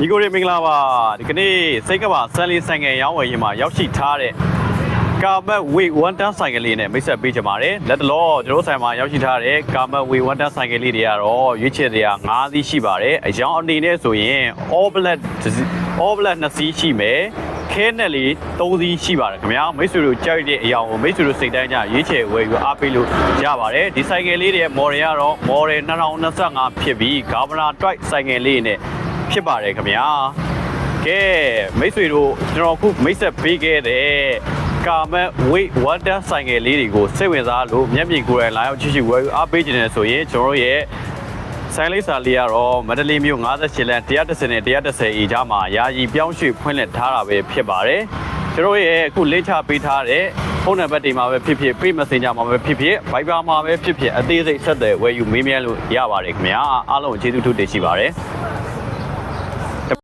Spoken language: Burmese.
ဒီကိုရီမင်္ဂလာပါဒီကနေ့စိတ်ကပါဆန်လေးဆိုင်ငယ်ရောင်းဝယ်ရေးမှာရောက်ရှိထားတဲ့ကာမတ်ဝေ1တန်းဆိုင်ကလေးနဲ့မိတ်ဆက်ပေးကြပါတယ်လက်တလောကျွန်တော်ဆိုင်မှာရောက်ရှိထားတဲ့ကာမတ်ဝေ1တန်းဆိုင်ကလေးတွေကတော့ရွေးချယ်တရား5စီးရှိပါတယ်အကြောင်းအနေနဲ့ဆိုရင် all black 2စီးရှိမယ်ခဲနဲ့လေး3စီးရှိပါတယ်ခင်ဗျာမိတ်ဆွေတို့ကြိုက်တဲ့အရာကိုမိတ်ဆွေတို့စိတ်တိုင်းကြရွေးချယ်ဝယ်ယူအားပေးလို့ရပါတယ်ဒီဆိုင်ကယ်လေးတွေ model ကတော့ model 2025ဖြစ်ပြီး Governor Twite ဆိုင်ကယ်လေးနဲ့ဖြစ်ပါတယ်ခင်ဗျာကဲမိတ်ဆွေတို့ကျွန်တော်ခုမိတ်ဆက်ပေးခဲ့တဲ့ကာမတ်ဝေ1တန်းဆိုင်ကယ်လေးတွေကိုစိတ်ဝင်စားလို့မျက်မြင်ကိုယ်တိုင်လာရောက်ကြည့်ရှုဝယ်ယူအားပေးခြင်းနဲ့ဆိုရင်ကျွန်တော်ရဲ့ဆိုင်လေးစာလေးကတော့မန္တလေးမြို့58လမ်း110နဲ့110အကြားမှာယာယီပြောင်းရွှေ့ဖွင့်လှစ်ထားတာပဲဖြစ်ပါတယ်ကျွန်တော်ရဲ့အခုလေ့ချပေးထားတဲ့ဖုန်းနံပါတ်တွေမှာပဲဖြစ်ဖြစ် Pay Messenger မှာပဲဖြစ်ဖြစ် Viber မှာပဲဖြစ်ဖြစ်အသေးစိတ်ဆက်သွယ်ဝယ်ယူမေးမြန်းလို့ရပါတယ်ခင်ဗျာအားလုံးကျေးဇူးတင်ရှိပါတယ်